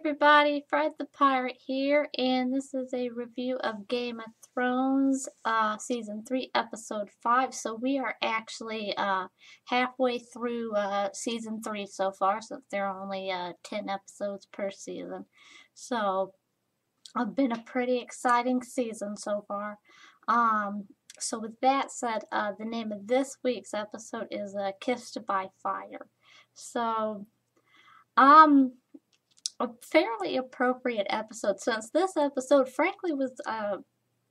everybody, Fred the Pirate here, and this is a review of Game of Thrones, Season 3, Episode 5. So we are actually halfway through Season 3 so far, since there are only 10 episodes per season. So it's been a pretty exciting season so far. So with that said, the name of this week's episode is Kissed by Fire. So, a fairly appropriate episode since this episode frankly was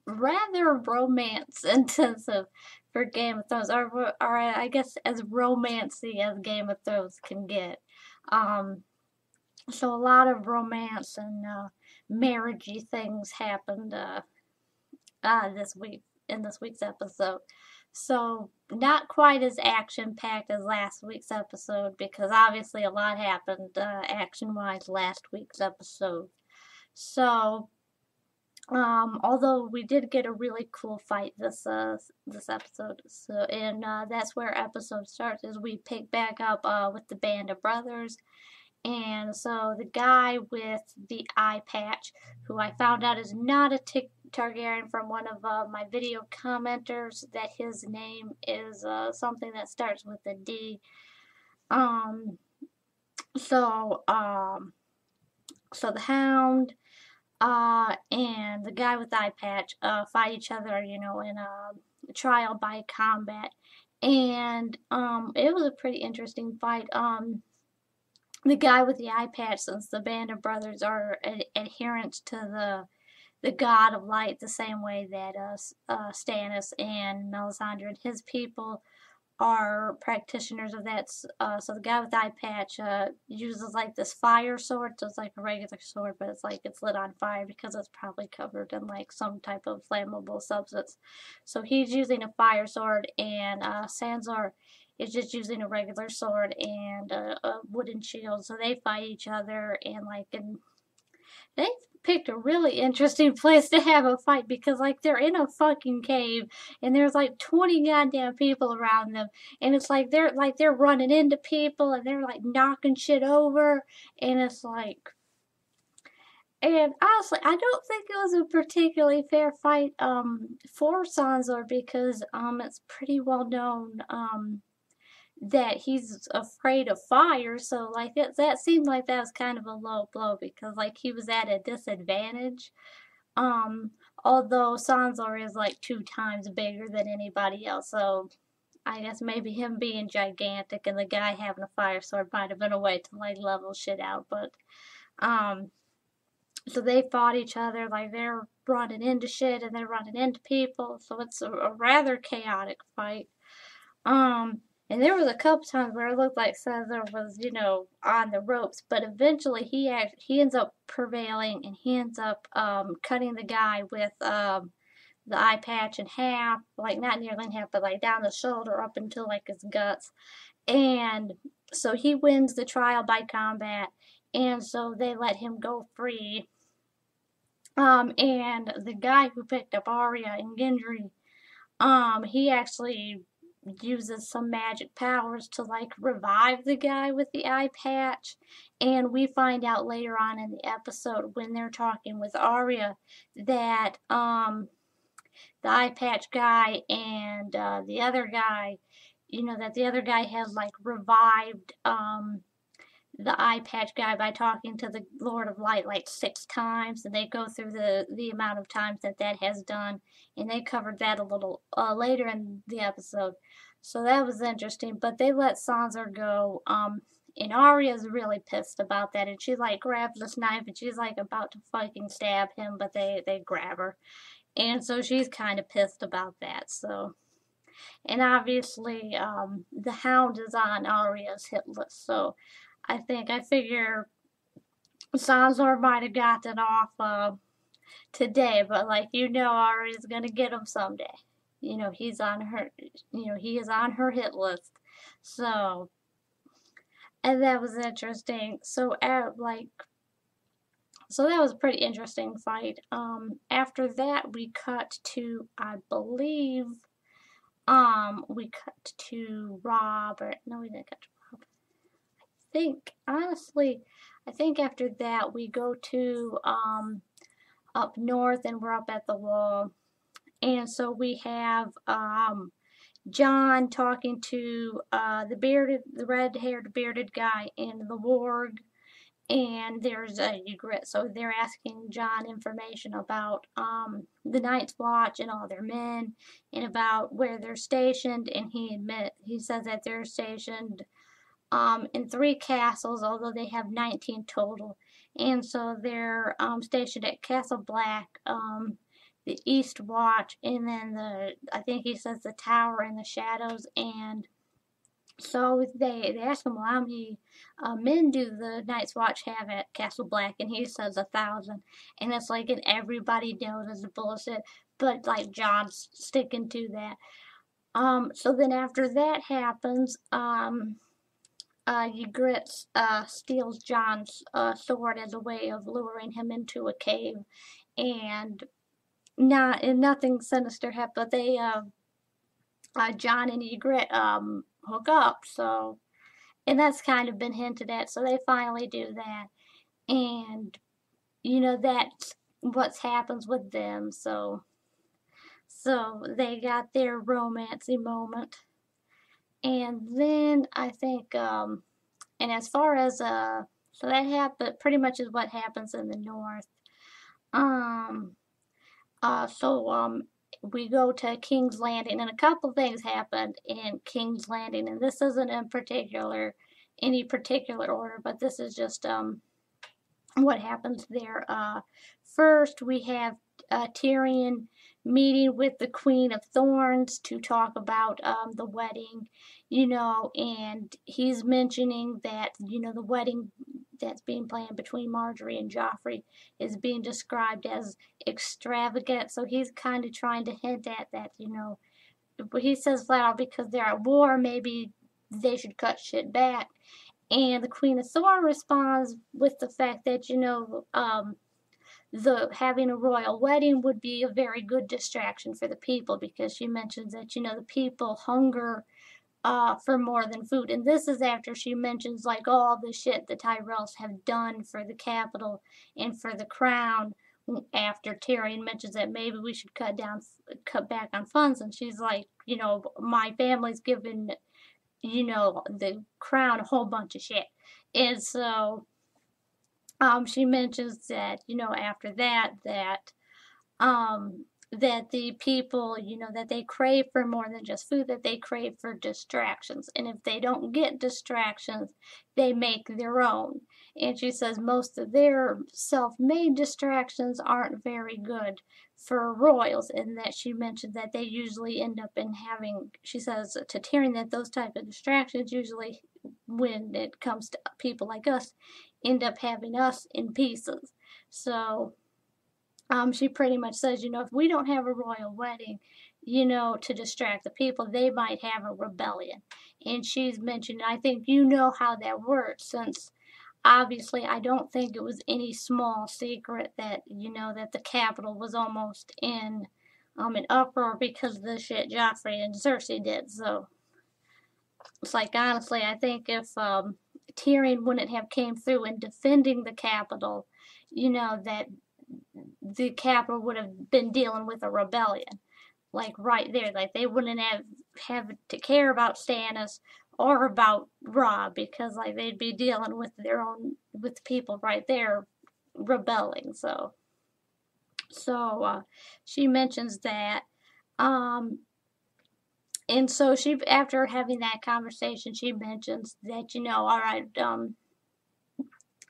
rather romance intensive for Game of Thrones, or I guess as romancy as Game of Thrones can get. So a lot of romance and marriagey things happened this week in this week's episode. So not quite as action-packed as last week's episode because obviously a lot happened action-wise last week's episode. So although we did get a really cool fight this episode, and that's where episode starts. Is we pick back up with the band of brothers. And so the guy with the eye patch, who I found out is not a Targaryen from one of my video commenters, that his name is something that starts with a D. Um, so the Hound and the guy with the eye patch fight each other, in a trial by combat. And it was a pretty interesting fight. The guy with the eye patch, since the band of brothers are adherents to the god of light, the same way that Stannis and Melisandre and his people are practitioners of that. So the guy with the eye patch uses like this fire sword. So it's like a regular sword, but it's lit on fire because it's probably covered in like some type of flammable substance. So he's using a fire sword, and Sansa is just using a regular sword and a wooden shield. So they fight each other, and they picked a really interesting place to have a fight because they're in a fucking cave and there's like 20 goddamn people around them, and it's like they're running into people and they're like knocking shit over, and it's like, and honestly, I don't think it was a particularly fair fight for Sansa because it's pretty well known that he's afraid of fire. So that seemed like that was kind of a low blow because he was at a disadvantage. Um, Although Sansa is like 2 times bigger than anybody else, so I guess maybe him being gigantic and the guy having a fire sword might have been a way to level shit out. But so they fought each other, they're running into shit and they're running into people, so it's a rather chaotic fight. And there was a couple times where it looked like Caesar was, on the ropes, but eventually he ends up prevailing, and he ends up cutting the guy with the eye patch in half, not nearly in half, but down the shoulder up until his guts. And so he wins the trial by combat, and so they let him go free. And the guy who picked up Arya and Gendry, he actually uses some magic powers to revive the guy with the eye patch, and we find out later on in the episode when they're talking with Arya that the eye patch guy and the other guy, that the other guy has revived the eye patch guy by talking to the Lord of Light 6 times, and they go through the amount of times that has done, and they covered that a little later in the episode. So that was interesting, but they let Sansa go, and Arya's really pissed about that, and she grabs this knife and she's about to fucking stab him, but they grab her, and so she's kind of pissed about that. So, and obviously the Hound is on Arya's hit list, so I figure Sansa might have gotten off today, but Arya's gonna get him someday. He's on her. He is on her hit list. So, and that was interesting. So, so that was a pretty interesting fight. After that, we cut to, I believe, we cut to Robb. Or no, we didn't cut to Robb. think, honestly, I think after that we go to up north and we're up at the wall. And so we have John talking to the red-haired bearded guy in the warg, and there's a Ygritte. So they're asking John information about the Night's Watch and all their men, and about where they're stationed. And he says that they're stationed in 3 castles, although they have 19 total. And so they're stationed at Castle Black, the East Watch, and then I think he says the Tower and the Shadows. And so they ask him, well, how many men do the Night's Watch have at Castle Black? And he says 1,000. And it's like, and everybody knows it's bullshit, but like John's sticking to that. So then after that happens, Ygritte steals John's sword as a way of luring him into a cave, and nothing sinister happens. But John and Ygritte hook up. So, and that's kind of been hinted at. So they finally do that, and that's what happens with them. So they got their romancy moment, and then I think and as far as so that happened pretty much is what happens in the north. Um so we go to King's Landing, and a couple things happened in King's Landing, and this isn't in any particular order, but this is just what happens there. First we have Tyrion meeting with the Queen of Thorns to talk about the wedding, and he's mentioning that, the wedding that's being planned between Marjorie and Joffrey is being described as extravagant. So he's kind of trying to hint at that, but he says flat out, because they're at war, maybe they should cut shit back. And the Queen of Thorns responds with the fact that, the having a royal wedding would be a very good distraction for the people, because she mentions that, the people hunger for more than food. And this is after she mentions like all the shit the Tyrells have done for the capital and for the crown, after Tyrion mentions that maybe we should cut back on funds. And she's like, my family's given, the crown a whole bunch of shit. And so she mentions that, after that the people, that they crave for more than just food, that they crave for distractions. And if they don't get distractions, they make their own. And she says most of their self-made distractions aren't very good for royals, and that she mentioned that they usually end up in having, she says to Tyrion, that those type of distractions usually, when it comes to people like us, end up having us in pieces. So she pretty much says, if we don't have a royal wedding, to distract the people, they might have a rebellion. And she's mentioned, I think how that works, since obviously I don't think it was any small secret that, that the capital was almost in an uproar because of the shit Joffrey and Cersei did. So it's like, honestly, I think if Tyrion wouldn't have came through in defending the capital, that the capital would have been dealing with a rebellion, like right there. Like they wouldn't have to care about Stannis or about Robb, because like they'd be dealing with with people right there rebelling. So she mentions that, and so she, after having that conversation, she mentions that, all right,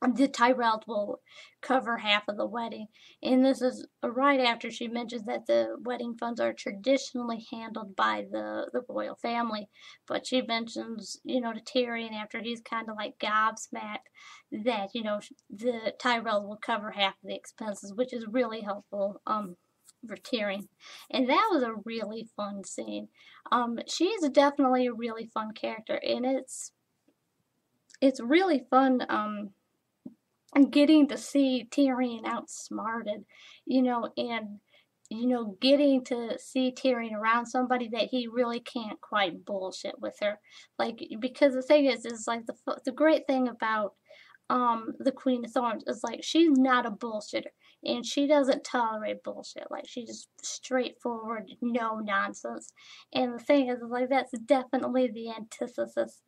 the Tyrells will cover half of the wedding. And this is right after she mentions that the wedding funds are traditionally handled by the royal family. But she mentions, to Tyrion, after he's kind of like gobsmacked, that, the Tyrells will cover half of the expenses, which is really helpful for Tyrion. And that was a really fun scene. She's definitely a really fun character, and it's really fun and getting to see Tyrion outsmarted, and getting to see Tyrion around somebody that he really can't quite bullshit with her. Like, because the thing is like the great thing about the Queen of Thorns is like she's not a bullshitter and she doesn't tolerate bullshit. Like she's just straightforward, no nonsense. And the thing is like that's definitely the antithesis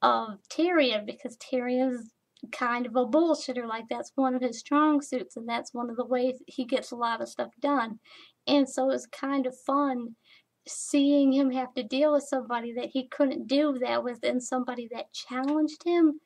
of Tyrion because Tyrion's kind of a bullshitter. Like that's one of his strong suits, and that's one of the ways he gets a lot of stuff done. And so it's kind of fun seeing him have to deal with somebody that he couldn't do that with and somebody that challenged him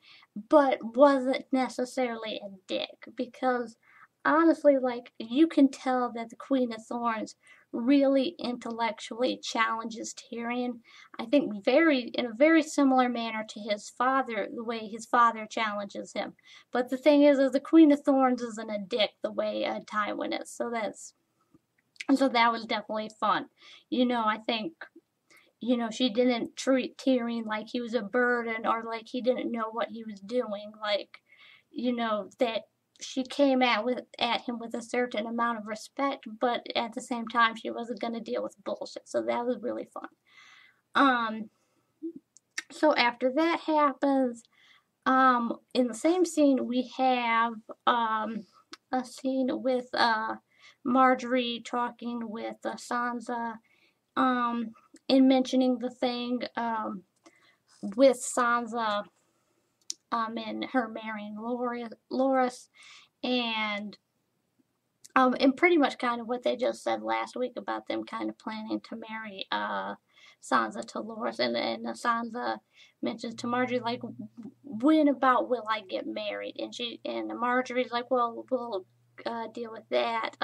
but wasn't necessarily a dick because honestly like you can tell that the Queen of Thorns really intellectually challenges Tyrion. I think in a very similar manner to his father, the way his father challenges him. But the thing is the Queen of Thorns isn't a dick the way Tywin is. So that was definitely fun. I think she didn't treat Tyrion like he was a burden or like he didn't know what he was doing. Like, that she came at him with a certain amount of respect, but at the same time she wasn't gonna deal with bullshit. So that was really fun. Um, so after that happens, in the same scene we have a scene with Marjorie talking with Sansa, in mentioning the thing with Sansa and her marrying Loras and pretty much kind of what they just said last week about them kind of planning to marry Sansa to Loras, and Sansa mentions to Marjorie like, when about will I get married? And Marjorie's like, well, we'll deal with that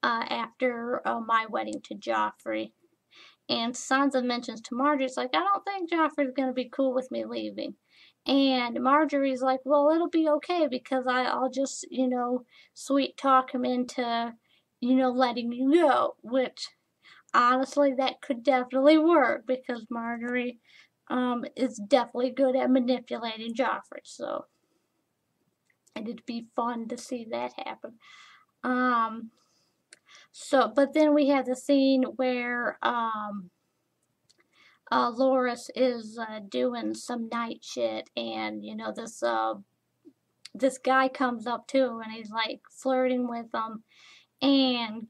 after my wedding to Joffrey. And Sansa mentions to Marjorie, it's like, I don't think Joffrey's going to be cool with me leaving. And Marjorie's like, well, it'll be okay because I'll just, sweet talk him into, letting you go. Which, honestly, that could definitely work because Marjorie is definitely good at manipulating Joffrey. So it'd be fun to see that happen. But then we have the scene where Loras is doing some night shit, and this guy comes up to him, and he's like flirting with him, and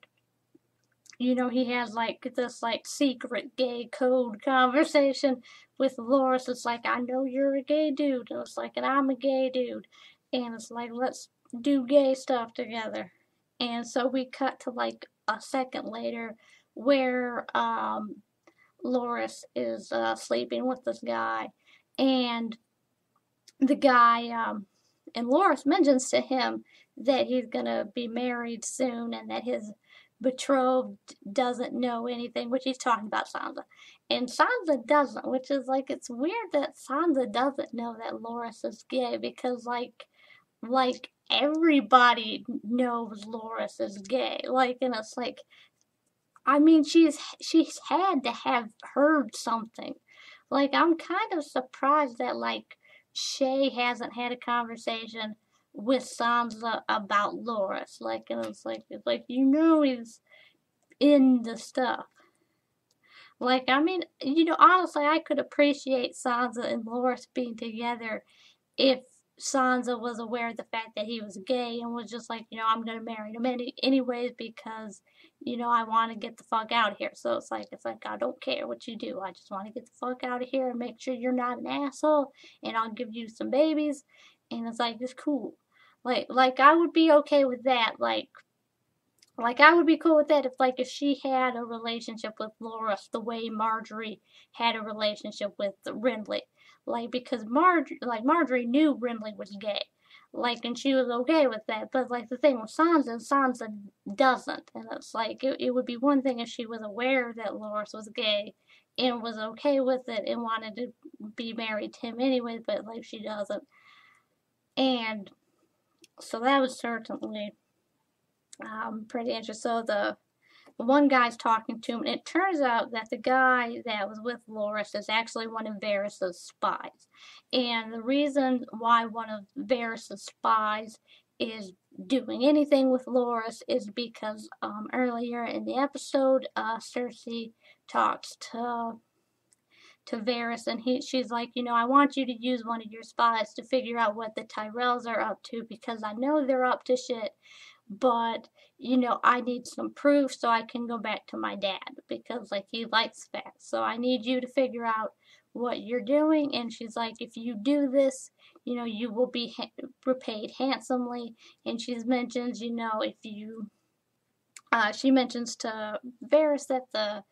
he has like this like secret gay code conversation with Loras. It's like, I know you're a gay dude, and it's like, and I'm a gay dude, and it's like, let's do gay stuff together. And so we cut to like a second later where Loras is sleeping with this guy, and the guy and Loras mentions to him that he's gonna be married soon and that his betrothed doesn't know anything, which he's talking about Sansa, and Sansa doesn't, which is like, it's weird that Sansa doesn't know that Loras is gay because like everybody knows Loras is gay, like, and it's like, I mean, she's had to have heard something. Like, I'm kind of surprised that like Shay hasn't had a conversation with Sansa about Loras. Like, and it's like he's in the stuff. Like, I mean, honestly, I could appreciate Sansa and Loras being together if Sansa was aware of the fact that he was gay and was just like, I'm gonna marry him anyways because, I want to get the fuck out of here. So it's like I don't care what you do. I just want to get the fuck out of here and make sure you're not an asshole, and I'll give you some babies, and it's like, it's cool. Like I would be okay with that. Like I would be cool with that if she had a relationship with Loras the way Marjorie had a relationship with Renly. Like, because Marjorie knew Renly was gay. Like, and she was okay with that. But like the thing with Sansa doesn't. And it's like it would be one thing if she was aware that Loras was gay and was okay with it and wanted to be married to him anyway, but like she doesn't. And so that was certainly pretty interesting. So the one guy's talking to him, and it turns out that the guy that was with Loras is actually one of Varys' spies. And the reason why one of Varys' spies is doing anything with Loras is because earlier in the episode, Cersei talks to Varys, and she's like, I want you to use one of your spies to figure out what the Tyrells are up to, because I know they're up to shit, but I need some proof so I can go back to my dad, because like he likes facts. So I need you to figure out what you're doing. And she's like, if you do this, you will be repaid handsomely. And she mentions, if you she mentions to Varys that the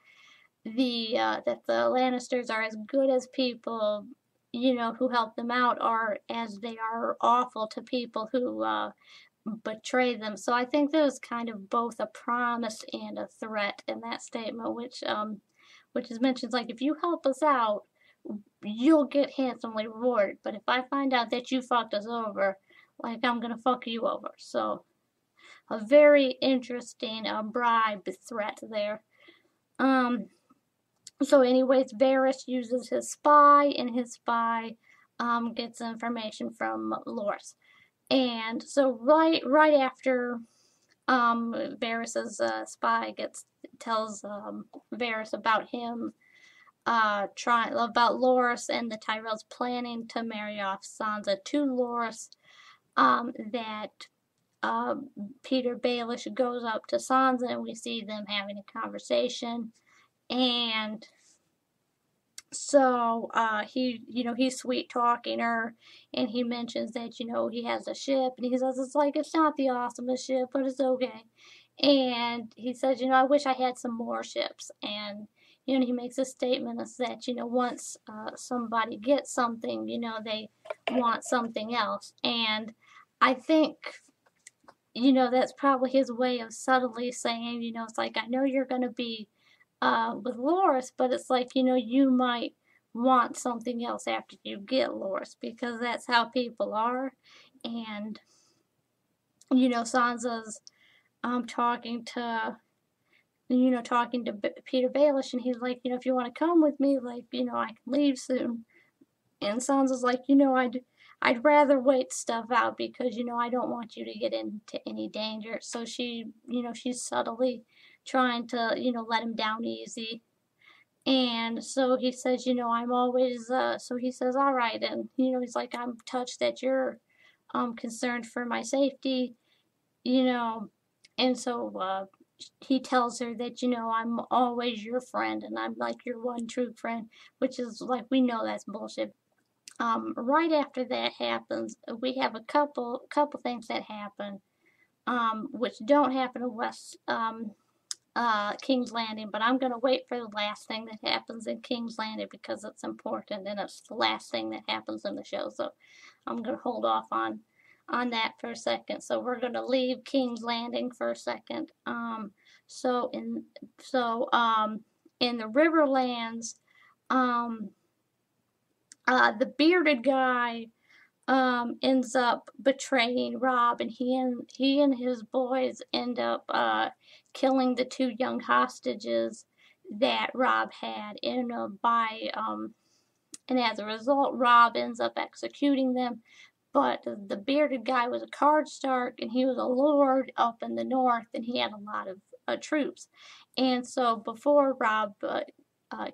Lannisters are as good as people, who help them out, or as they are awful to people who betray them. So I think there was kind of both a promise and a threat in that statement, which is mentioned like, if you help us out, you'll get handsomely rewarded. But if I find out that you fucked us over, like, I'm gonna fuck you over. So a very interesting bribe threat there. Um, so anyways, Varys uses his spy, and his spy gets information from Loras. And so right after Varys's spy tells Varys about him trying about Loras and the Tyrells planning to marry off Sansa to Loras, that Peter Baelish goes up to Sansa, and we see them having a conversation. And so he's sweet talking her, and he mentions that he has a ship, and he says it's not the awesomest ship, but it's okay. And he says, I wish I had some more ships. And he makes a statement that once somebody gets something, they want something else. And I think that's probably his way of subtly saying, it's like, I know you're going to be with Loras, but it's like, you might want something else after you get Loras, because that's how people are. And Sansa's talking to Peter Baelish, and he's like, if you want to come with me, like, I can leave soon. And Sansa's like, I'd rather wait stuff out, because I don't want you to get into any danger. So she's subtly trying to let him down easy. And so he says, I'm always so he says, all right. And he's like, I'm touched that you're concerned for my safety, and so he tells her that I'm always your friend, and I'm like your one true friend, which is like, we know that's bullshit. Right after that happens, we have a couple things that happen, which don't happen in West King's Landing, but I'm gonna wait for the last thing that happens in King's Landing, because it's important, and it's the last thing that happens in the show. So I'm gonna hold off on that for a second. So we're gonna leave King's Landing for a second. So in the Riverlands, um, the bearded guy ends up betraying Robb, and he and his boys end up killing the two young hostages that Robb had, and and as a result, Robb ends up executing them. But the bearded guy was a Stark, and he was a lord up in the north, and he had a lot of troops. And so before Robb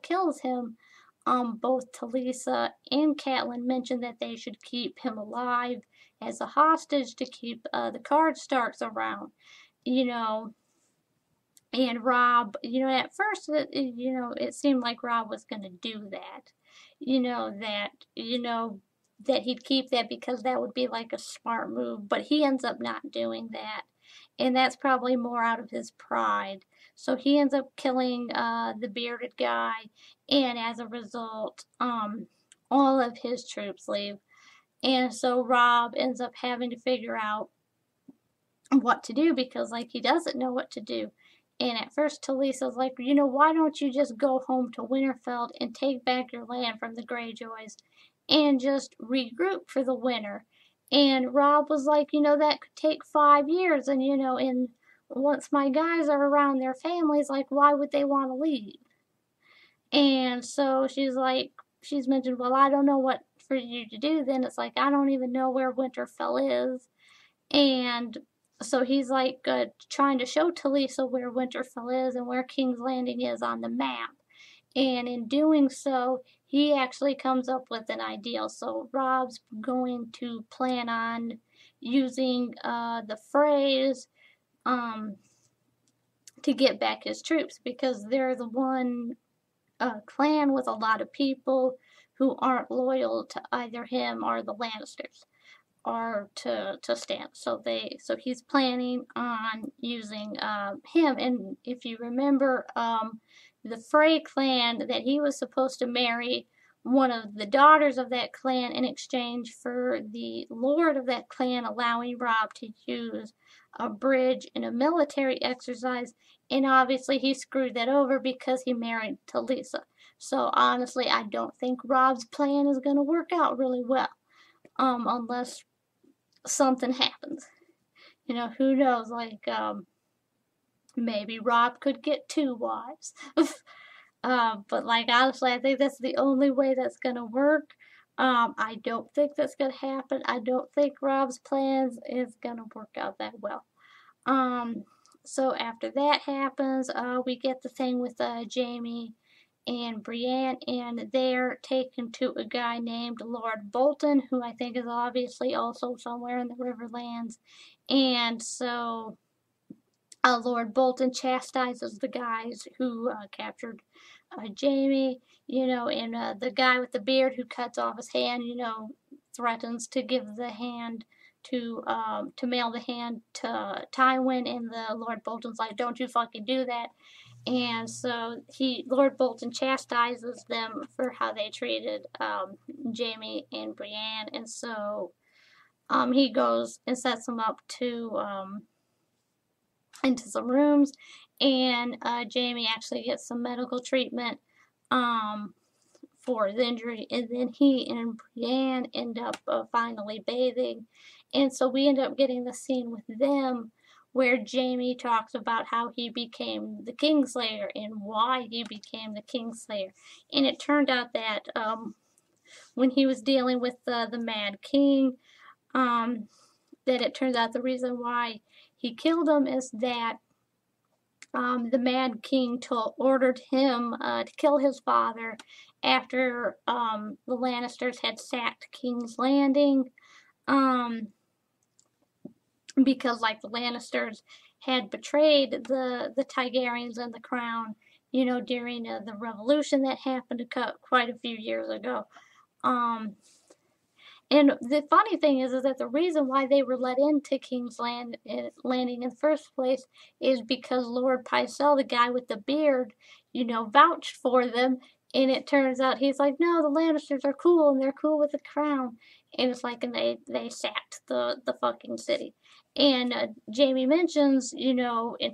kills him, both Talisa and Catelyn mentioned that they should keep him alive as a hostage to keep the Starks around, you know. And Robb, at first, it seemed like Robb was going to do that, that he'd keep that because that would be like a smart move, but he ends up not doing that. And that's probably more out of his pride. So he ends up killing the bearded guy, and as a result, all of his troops leave. And so Robb ends up having to figure out what to do, because like he doesn't know what to do. And at first Talisa's like, why don't you just go home to Winterfell and take back your land from the Greyjoys and just regroup for the winter? And Robb was like, that could take 5 years, and and once my guys are around their families, like, why would they want to leave? And so she's mentioned, well, I don't know what for you to do then. It's like, I don't even know where Winterfell is. And so he's like trying to show Talisa where Winterfell is and where King's Landing is on the map. And in doing so, he actually comes up with an idea. So Robb's going to plan on using the phrase um, to get back his troops, because they're the one clan with a lot of people who aren't loyal to either him or the Lannisters, or to Stan. So he's planning on using him. And if you remember, the Frey clan, that he was supposed to marry one of the daughters of that clan in exchange for the lord of that clan allowing Robb to use a bridge in a military exercise. And obviously he screwed that over because he married Talisa. So honestly, I don't think Robb's plan is going to work out really well, unless something happens. Who knows? Like, maybe Robb could get 2 wives. But like, honestly, I think that's the only way that's gonna work. I don't think that's gonna happen. I don't think Robb's plans is gonna work out that well. Um, so after that happens, we get the thing with Jaime and Brienne, and they're taken to a guy named Lord Bolton, who I think is obviously also somewhere in the Riverlands. And so Lord Bolton chastises the guys who captured Jaime, and the guy with the beard who cuts off his hand, threatens to give the hand to mail the hand to Tywin, and the Lord Bolton's like, "Don't you fucking do that." And so Lord Bolton chastises them for how they treated Jaime and Brienne, and so he goes and sets them up to into some rooms, and Jaime actually gets some medical treatment for his injury, and then he and Brienne end up finally bathing, and so we end up getting the scene with them where Jaime talks about how he became the Kingslayer and why he became the Kingslayer. And it turned out that when he was dealing with the Mad King, that it turns out the reason why he killed him is that the Mad King ordered him to kill his father after the Lannisters had sacked King's Landing. Because like the Lannisters had betrayed the Targaryens and the crown, during the revolution that happened quite a few years ago. And the funny thing is that the reason why they were let into King's Landing in the first place is because Lord Pycelle, the guy with the beard, vouched for them. And it turns out he's like, no, the Lannisters are cool and they're cool with the crown. And it's like, and they sacked the fucking city. And Jaime mentions, in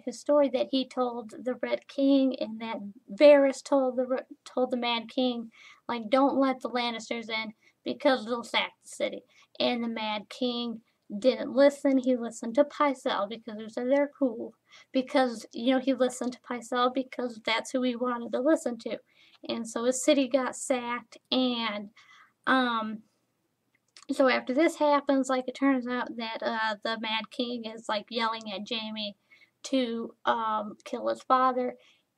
his story that he told the Red King, and that Varys told the Mad King, like, don't let the Lannisters in because they'll sack the city. And the Mad King didn't listen. He listened to Pycelle because he said they're cool. Because, he listened to Pycelle because that's who he wanted to listen to. And so his city got sacked, and so after this happens, like, it turns out that the Mad King is like yelling at Jaime to kill his father.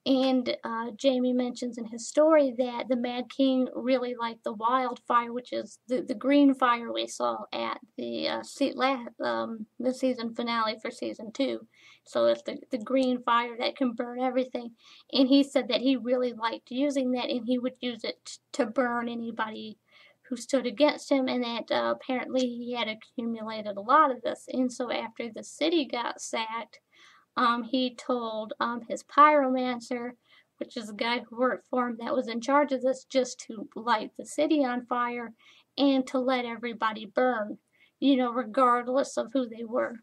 And Jaime mentions in his story that the Mad King really liked the wildfire, which is the green fire we saw at the season finale for season 2. So it's the green fire that can burn everything. And he said that he really liked using that, and he would use it to burn anybody who stood against him, and that apparently he had accumulated a lot of this. And so after the city got sacked, he told his pyromancer, which is a guy who worked for him that was in charge of this, just to light the city on fire and to let everybody burn, regardless of who they were.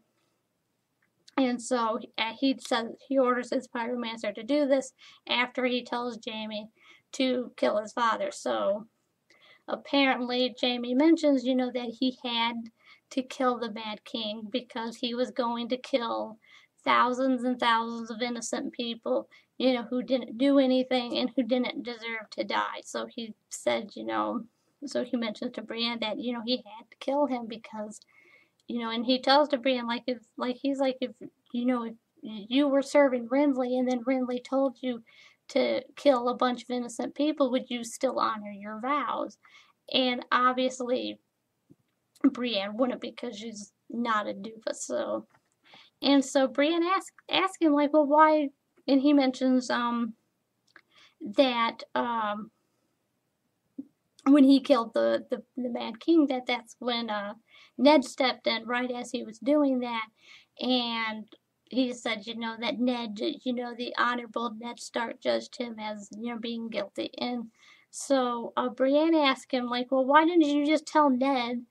And so he orders his pyromancer to do this after he tells Jaime to kill his father. So apparently Jaime mentions, that he had to kill the Mad King because he was going to kill thousands and thousands of innocent people, who didn't do anything and who didn't deserve to die. So he said, so he mentions to Brienne that, he had to kill him because, and he tells to Brienne, if you were serving Renly and then Renly told you to kill a bunch of innocent people, would you still honor your vows? And obviously, Brienne wouldn't, because she's not a doofus. So Brienne asks him, like, well, why? And he mentions that when he killed the Mad King, that's when Ned stepped in right as he was doing that, and he said, that Ned, the honorable Ned Stark judged him as, being guilty. And so Brienne asked him, like, well, why didn't you just tell Ned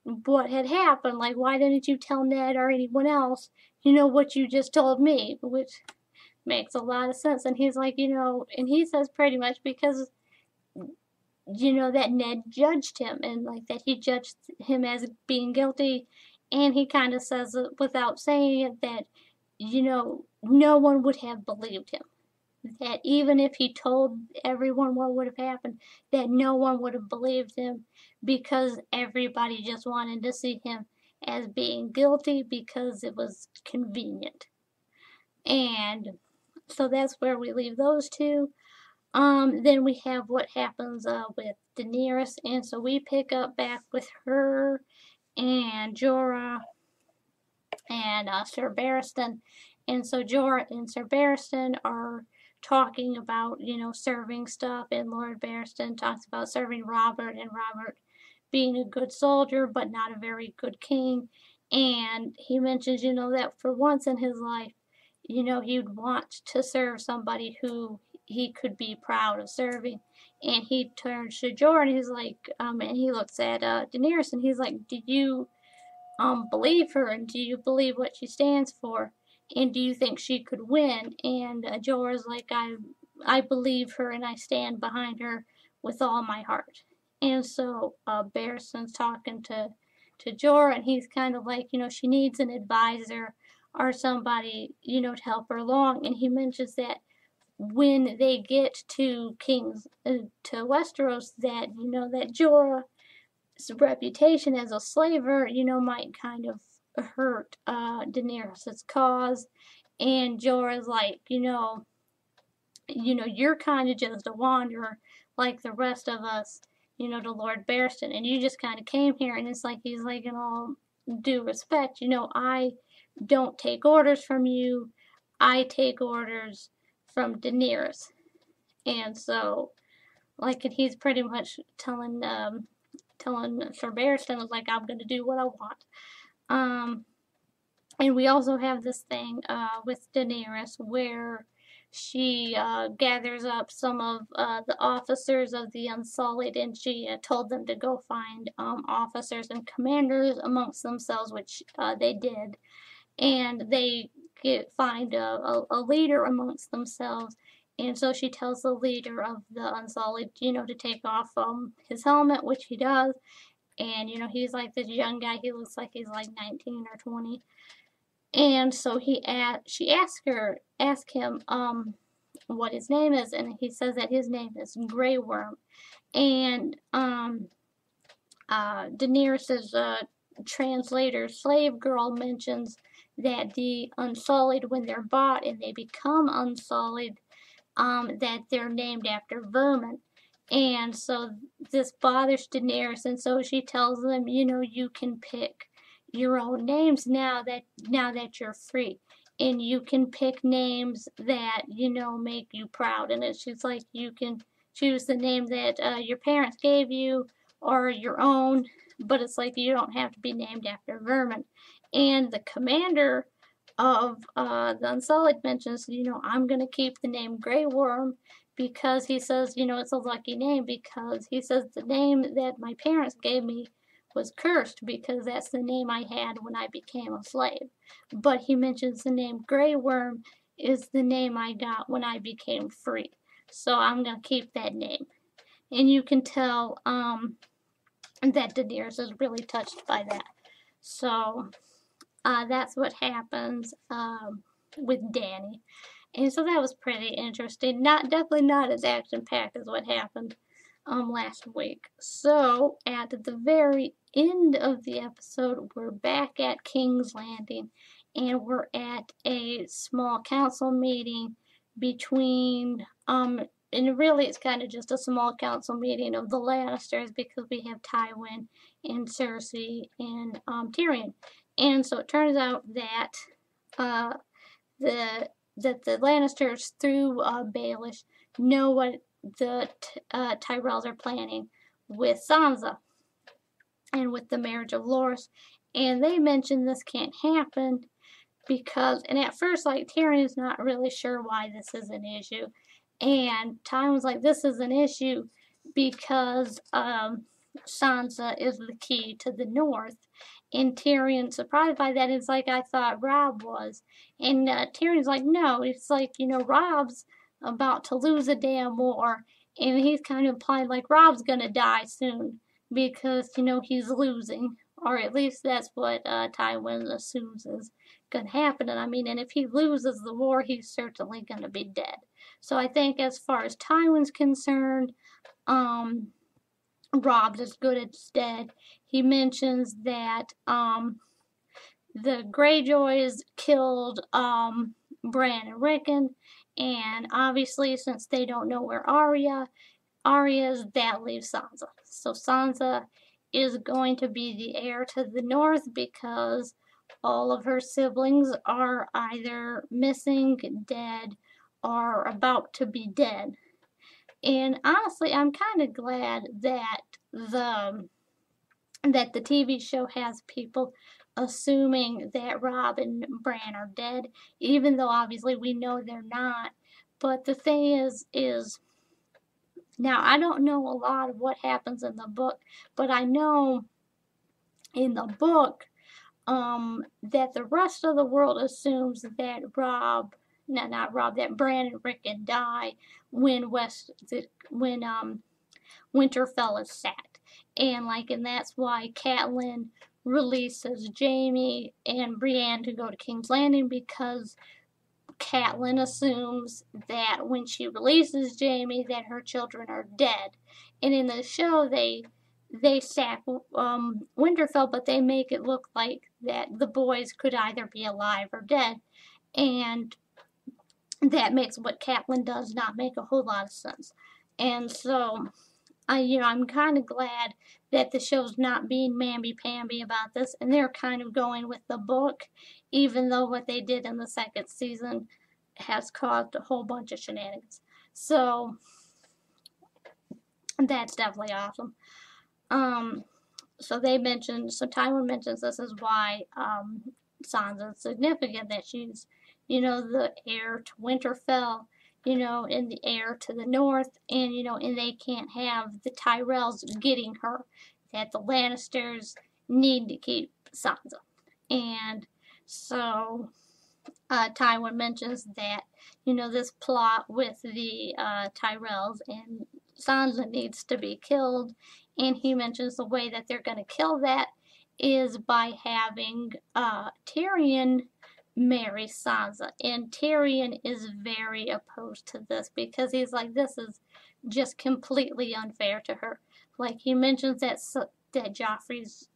what had happened? Like, why didn't you tell Ned or anyone else, what you just told me? Which makes a lot of sense. And he's like, and he says pretty much because that Ned judged him, and like that he judged him as being guilty, and he kind of says it without saying it that no one would have believed him, that even if he told everyone what would have happened, that no one would have believed him, because everybody just wanted to see him as being guilty because it was convenient. And so that's where we leave those two. Then we have what happens with Daenerys, and so we pick up back with her and Jorah and Sir Barristan. And so Jorah and Sir Barristan are talking about, serving stuff, and Lord Barristan talks about serving Robert, and Robert being a good soldier but not a very good king. And he mentions, that for once in his life, he'd want to serve somebody who he could be proud of serving. And he turns to Jorah, and he's like, and he looks at Daenerys, and he's like, do you believe her, and do you believe what she stands for, and do you think she could win? And Jorah's like, I believe her, and I stand behind her with all my heart. And so Barristan's talking to Jorah, and he's kind of like, she needs an advisor or somebody, to help her along. And he mentions that when they get to to Westeros, that that Jorah's reputation as a slaver, might kind of hurt Daenerys' cause. And Jorah's like, you're kind of just a wanderer like the rest of us, to Lord Barristan, and you just kind of came here. And it's like, he's like, in all due respect, I don't take orders from you, I take orders from Daenerys. And so, like, and he's pretty much telling Sir Barristan, like, I'm gonna do what I want. And we also have this thing with Daenerys where she gathers up some of the officers of the Unsullied, and she told them to go find officers and commanders amongst themselves, which they did. And they find a leader amongst themselves. And so she tells the leader of the Unsullied, to take off his helmet, which he does. And, he's like this young guy. He looks like he's like 19 or 20. And so she asked him what his name is, and he says that his name is Grey Worm. And Daenerys's translator slave girl mentions that the Unsullied, when they're bought and they become Unsullied, that they're named after vermin. And so this bothers Daenerys, and so she tells them, you can pick your own names now that you're free, and you can pick names that make you proud. And it's just like, you can choose the name that your parents gave you or your own, but it's like, you don't have to be named after vermin. And the commander of the Unsullied mentions, I'm gonna keep the name Grey Worm, because he says, it's a lucky name, because he says the name that my parents gave me was cursed, because that's the name I had when I became a slave. But he mentions the name Grey Worm is the name I got when I became free. So I'm going to keep that name. And you can tell that Daenerys is really touched by that. So that's what happens with Dany. And so that was pretty interesting. Definitely not as action-packed as what happened last week. So at the very end of the episode, we're back at King's Landing, and we're at a small council meeting between and really it's kind of just a small council meeting of the Lannisters, because we have Tywin and Cersei and Tyrion. And so it turns out that uh, the the Lannisters through Baelish know what the Tyrells are planning with Sansa and with the marriage of Loras, and they mention this can't happen because, and at first, like, Tyrion's not really sure why this is an issue, and Tywin's like, this is an issue because Sansa is the key to the North. And Tyrion, surprised by that, is like, I thought Robb was. And Tyrion's like, no, it's like, Robb's about to lose a damn war. And he's kind of implied like Robb's gonna die soon because, he's losing. Or at least that's what Tywin assumes is gonna happen. And I mean, and if he loses the war, he's certainly gonna be dead. So I think as far as Tywin's concerned, Robb's as good as dead. He mentions that the Greyjoys killed Bran and Rickon, and obviously since they don't know where Arya is, that leaves Sansa. So Sansa is going to be the heir to the North because all of her siblings are either missing, dead, or about to be dead. And honestly, I'm kind of glad that the TV show has people assuming that Robb and Bran are dead, even though obviously we know they're not. But the thing is now I don't know a lot of what happens in the book, but I know in the book that the rest of the world assumes that that Bran and Rickon die when Winterfell is sacked. And that's why Catelyn releases Jaime and Brienne to go to King's Landing, because Catelyn assumes that when she releases Jaime that her children are dead. And in the show they sack Winterfell, but they make it look like that the boys could either be alive or dead. And that makes what Catelyn does not make a whole lot of sense. And so I'm kind of glad that the show's not being mamby-pamby about this, and they're kind of going with the book, even though what they did in the second season has caused a whole bunch of shenanigans. So that's definitely awesome. So Tywin mentions this is why Sansa's significant, that she's, the heir to Winterfell, and the heir to the North, and and they can't have the Tyrells getting her, that the Lannisters need to keep Sansa. And so Tywin mentions that, this plot with the Tyrells and Sansa needs to be killed, and he mentions the way that they're going to kill that is by having Tyrion marry Sansa. And Tyrion is very opposed to this because he's like, this is just completely unfair to her. Like, he mentions that Joffrey's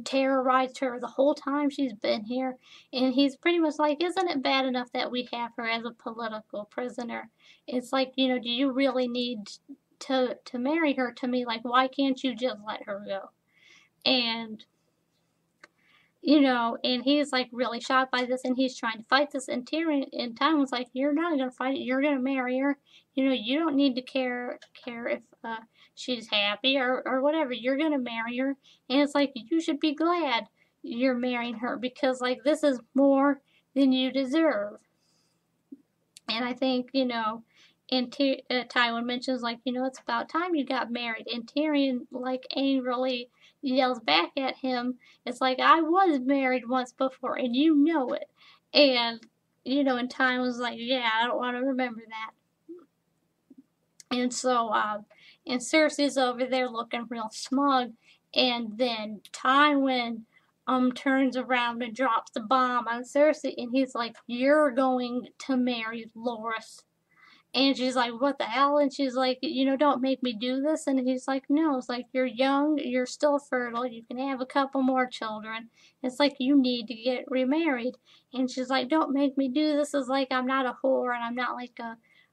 terrorized her the whole time she's been here, and he's pretty much like, isn't it bad enough that we have her as a political prisoner? It's like, do you really need to marry her? To me, like, why can't you just let her go? And and he's like really shocked by this, and he's trying to fight this, and Tyrion and Tywin's like, you're not gonna fight it, you're gonna marry her. You don't need to care if she's happy or whatever. You're gonna marry her, and it's like, you should be glad you're marrying her, because like, this is more than you deserve. And I think, and Tywin mentions like, it's about time you got married, and Tyrion like angrily yells back at him, it's like, I was married once before and you know it. And and Tywin's like, yeah, I don't want to remember that. And so and Cersei's over there looking real smug, and then Tywin turns around and drops the bomb on Cersei, and he's like, you're going to marry Loras. And she's like, what the hell? And she's like, don't make me do this. And he's like, no, it's like, you're young, you're still fertile, you can have a couple more children. It's like, you need to get remarried. And she's like, don't make me do this. It's like, I'm not a whore and I'm not like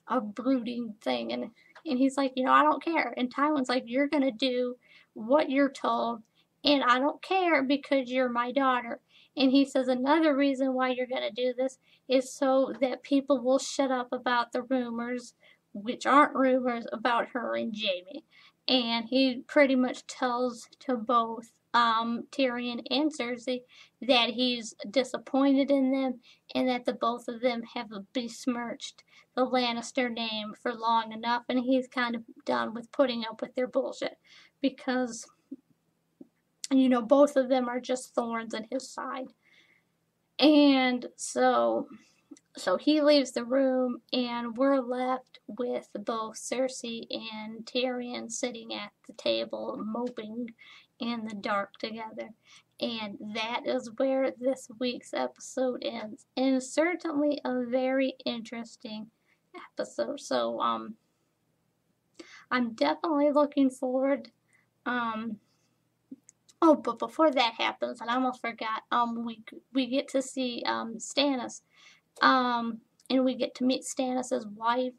a brooding thing. And he's like, I don't care. And Tywin's like, you're going to do what you're told. And I don't care because you're my daughter. And he says, another reason why you're going to do this is so that people will shut up about the rumors, which aren't rumors, about her and Jaime. And he pretty much tells to both Tyrion and Cersei that he's disappointed in them and that the both of them have besmirched the Lannister name for long enough, and he's kind of done with putting up with their bullshit because both of them are just thorns in his side. And so he leaves the room, and we're left with both Cersei and Tyrion sitting at the table, moping in the dark together. And that is where this week's episode ends. And certainly a very interesting episode. So, I'm definitely looking forward. Oh, but before that happens, and I almost forgot, we get to see Stannis. And we get to meet Stannis' wife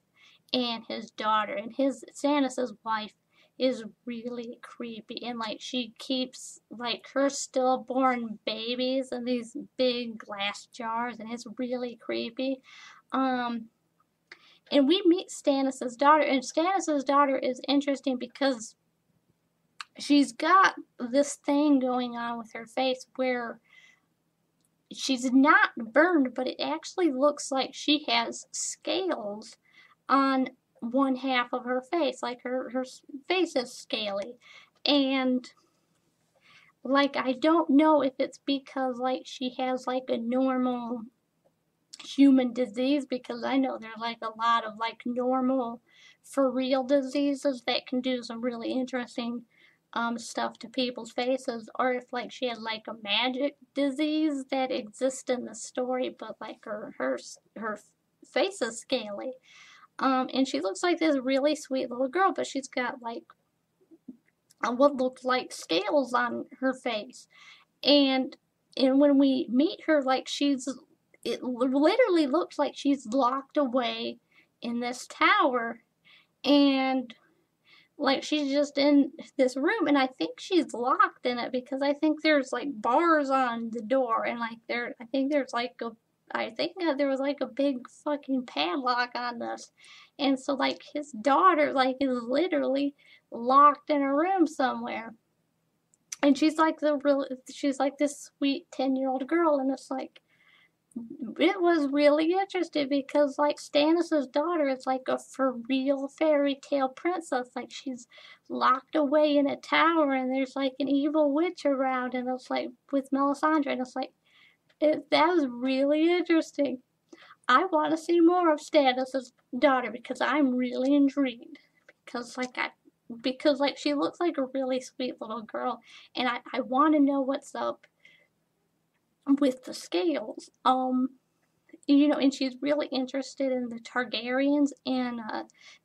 and his daughter. And Stannis' wife is really creepy, and like she keeps like her stillborn babies in these big glass jars, and it's really creepy. And we meet Stannis' daughter, and Stannis' daughter is interesting because she's got this thing going on with her face where she's not burned, but it actually looks like she has scales on one half of her face. Like her face is scaly. And like I don't know if it's because like she has like a normal human disease, because I know there's like a lot of like normal for real diseases that can do some really interesting stuff to people's faces, or if like she had like a magic disease that exists in the story, but like her face is scaly. And she looks like this really sweet little girl, but she's got like what looks like scales on her face. And when we meet her, like it literally looks like she's locked away in this tower, and like she's just in this room, and I think she's locked in it because I think there's like bars on the door, and like I think there was like a big fucking padlock on this. And so like his daughter like is literally locked in a room somewhere. And she's like this sweet 10-year-old girl, and it's like it was really interesting because like Stannis' daughter is like a for real fairy tale princess. Like she's locked away in a tower, and there's like an evil witch around, and it's like with Melisandre, and it's like that was really interesting. I want to see more of Stannis' daughter because I'm really intrigued. Because like she looks like a really sweet little girl, and I want to know what's up with the scales. And she's really interested in the Targaryens and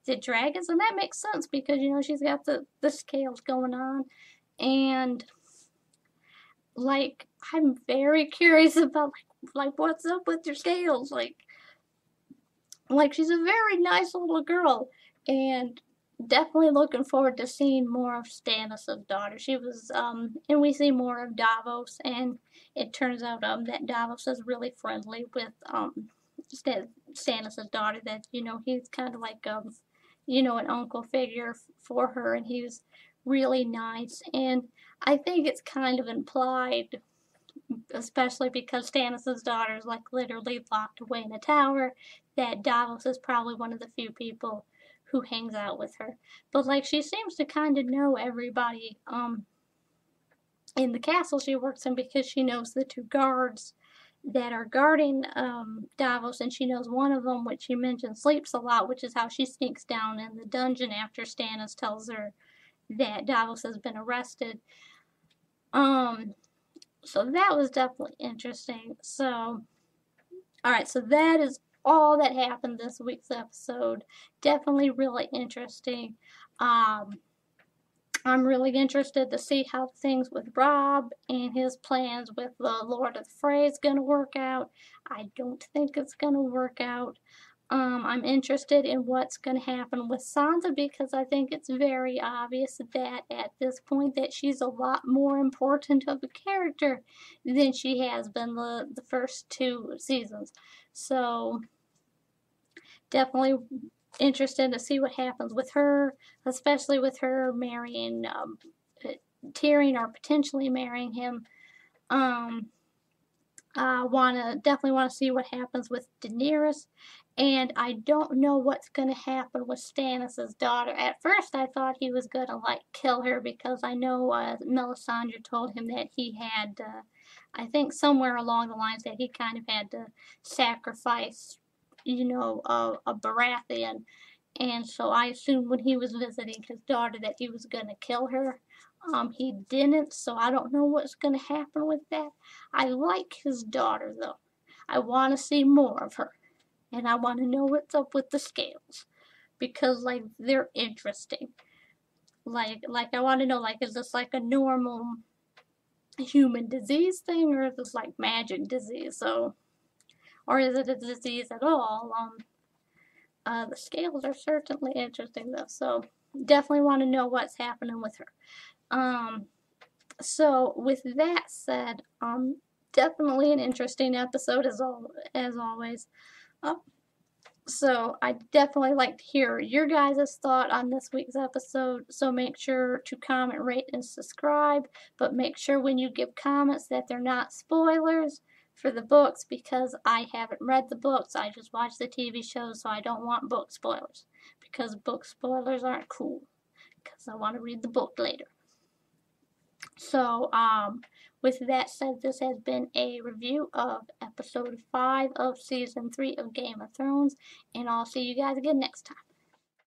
the dragons, and that makes sense because she's got the scales going on, and like I'm very curious about like what's up with your scales, like she's a very nice little girl, and definitely looking forward to seeing more of Stannis' daughter. She was and we see more of Davos, and it turns out that Davos is really friendly with Stannis' daughter, that he's kind of like an uncle figure for her, and he's really nice. And I think it's kind of implied, especially because Stannis' daughter is like literally locked away in a tower, that Davos is probably one of the few people who hangs out with her. But like she seems to kind of know everybody in the castle she works in, because she knows the two guards that are guarding Davos, and she knows one of them, which she mentioned sleeps a lot, which is how she sneaks down in the dungeon after Stannis tells her that Davos has been arrested. So that was definitely interesting. So, alright, so that is all that happened this week's episode. Definitely really interesting. Um, I'm really interested to see how things with Robb and his plans with the Lord of the Fray is going to work out. I don't think it's going to work out. I'm interested in what's going to happen with Sansa because I think it's very obvious that at this point that she's a lot more important of a character than she has been the first 2 seasons. So definitely interested to see what happens with her, especially with her marrying Tyrion or potentially marrying him. Um, I definitely want to see what happens with Daenerys, and I don't know what's gonna happen with Stannis' daughter. At first, I thought he was gonna like kill her because I know Melisandre told him that he had, I think somewhere along the lines that he kind of had to sacrifice, a Baratheon, and so I assumed when he was visiting his daughter that he was gonna kill her. He didn't, so I don't know what's gonna happen with that. I like his daughter though. I want to see more of her, and I want to know what's up with the scales because like they're interesting. Like I want to know like is this like a normal human disease thing or is this like magic disease? So or is it a disease at all? The scales are certainly interesting though, so definitely want to know what's happening with her. So with that said, definitely an interesting episode as always. Oh, so I definitely like to hear your guys' thought on this week's episode. So make sure to comment, rate, and subscribe. But make sure when you give comments that they're not spoilers for the books because I haven't read the books. I just watched the TV shows, so I don't want book spoilers because book spoilers aren't cool. Because I want to read the book later. So, with that said, this has been a review of episode 5 of season 3 of Game of Thrones, and I'll see you guys again next time.